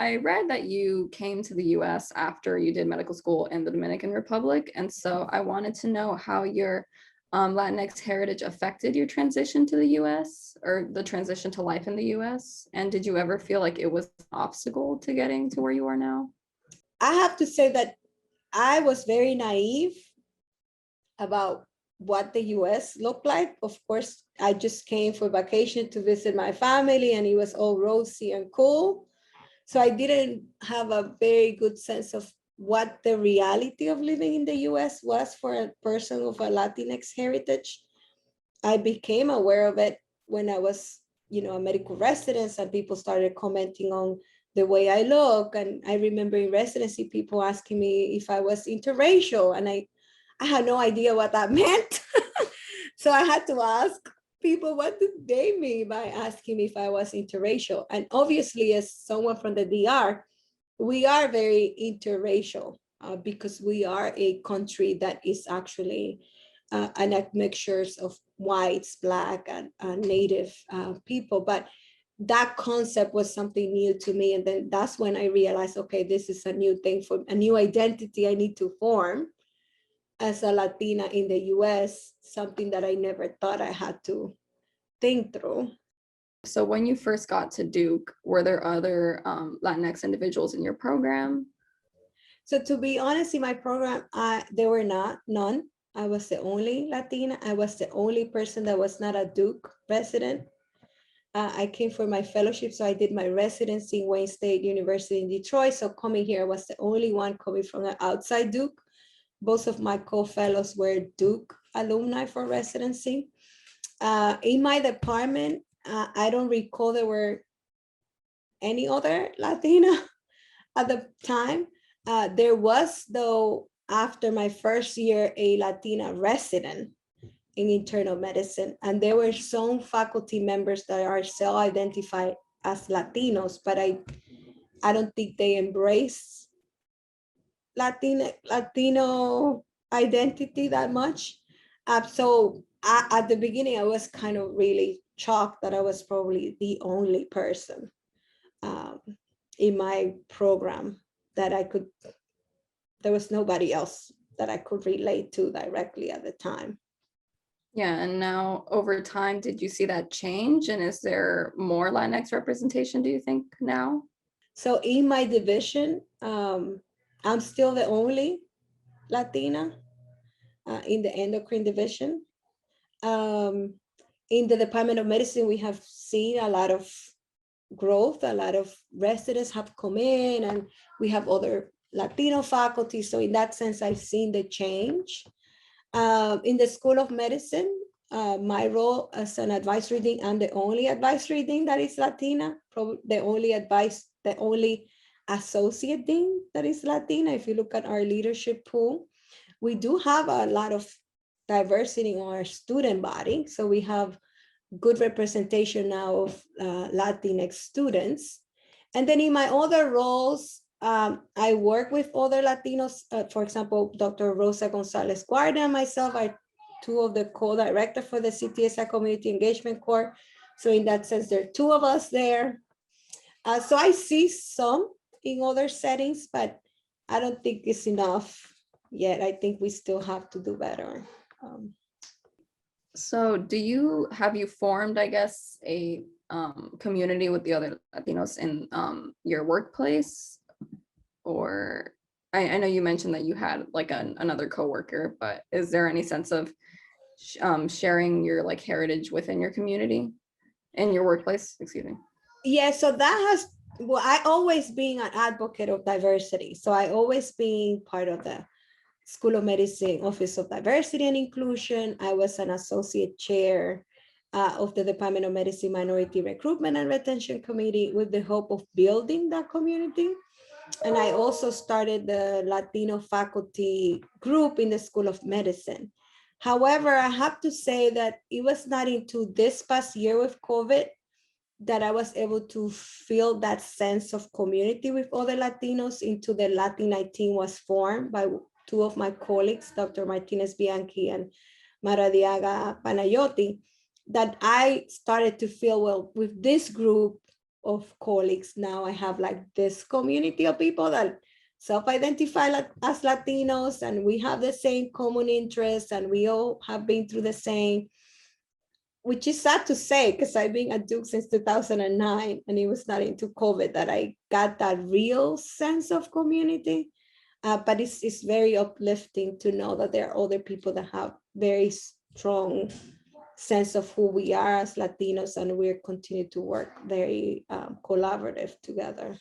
I read that you came to the US after you did medical school in the Dominican Republic. And so I wanted to know how your Latinx heritage affected your transition to the US or the transition to life in the US. And did you ever feel like it was an obstacle to getting to where you are now? I have to say that I was very naive about what the US looked like. Of course, I just came for vacation to visit my family and it was all rosy and cool. So I didn't have a very good sense of what the reality of living in the US was for a person of a Latinx heritage. I became aware of it when I was, a medical resident, and people started commenting on the way I look. And I remember in residency, people asking me if I was interracial, and I had no idea what that meant. So I had to ask people what did they mean by asking me if I was interracial. And obviously, as someone from the DR, we are very interracial because we are a country that is actually an admixtures of whites, Black, and Native people. But that concept was something new to me. And then that's when I realized, okay, this is a new thing, for a new identity I need to form as a Latina in the US, something that I never thought I had to think through. So when you first got to Duke, were there other Latinx individuals in your program? So to be honest, in my program, there were none. I was the only Latina. I was the only person that was not a Duke resident. I came for my fellowship, so I did my residency in Wayne State University in Detroit. So coming here, I was the only one coming from the outside Duke. Both of my co-fellows were Duke alumni for residency. In my department, I don't recall there were any other Latina at the time. There was, though, after my first year, a Latina resident in internal medicine. And there were some faculty members that are self-identified as Latinos, but I don't think they embrace Latino identity that much. So at the beginning, I was kind of really shocked that I was probably the only person in my program that there was nobody else that I could relate to directly at the time. Yeah, and now over time, did you see that change? And is there more Latinx representation, do you think, now? So in my division, I'm still the only Latina in the endocrine division. In the Department of Medicine, we have seen a lot of growth. A lot of residents have come in, and we have other Latino faculty. So in that sense, I've seen the change. In the School of Medicine, my role as an advisory dean, I'm the only advisory dean that is Latina, the only associate dean that is Latina. If you look at our leadership pool, we do have a lot of diversity in our student body. So we have good representation now of Latinx students. And then in my other roles, I work with other Latinos. For example, Dr. Rosa Gonzalez Guarda and myself are two of the co-directors for the CTSI Community Engagement Corps. So in that sense, there are two of us there. So I see some in other settings, but I don't think it's enough yet. I think we still have to do better. So have you formed, I guess, a community with the other Latinos in your workplace? Or I know you mentioned that you had like another coworker, but is there any sense of sharing your like heritage within your community and your workplace? Excuse me. Yeah, so I always been an advocate of diversity. So I always been part of the School of Medicine Office of Diversity and Inclusion. I was an associate chair of the Department of Medicine Minority Recruitment and Retention Committee with the hope of building that community. And I also started the Latino faculty group in the School of Medicine. However, I have to say that it was not until this past year with COVID that I was able to feel that sense of community with other Latinos until the Latina team was formed by two of my colleagues, Dr. Martinez Bianchi and Maradiaga Panayotti, that I started to feel, well, with this group, of colleagues. Now I have like this community of people that self-identify as Latinos, and we have the same common interests, and we all have been through the same, which is sad to say because I've been at Duke since 2009, and it was not into COVID that I got that real sense of community. But it's very uplifting to know that there are other people that have very strong sense of who we are as Latinos, and we're continue to work very collaborative together.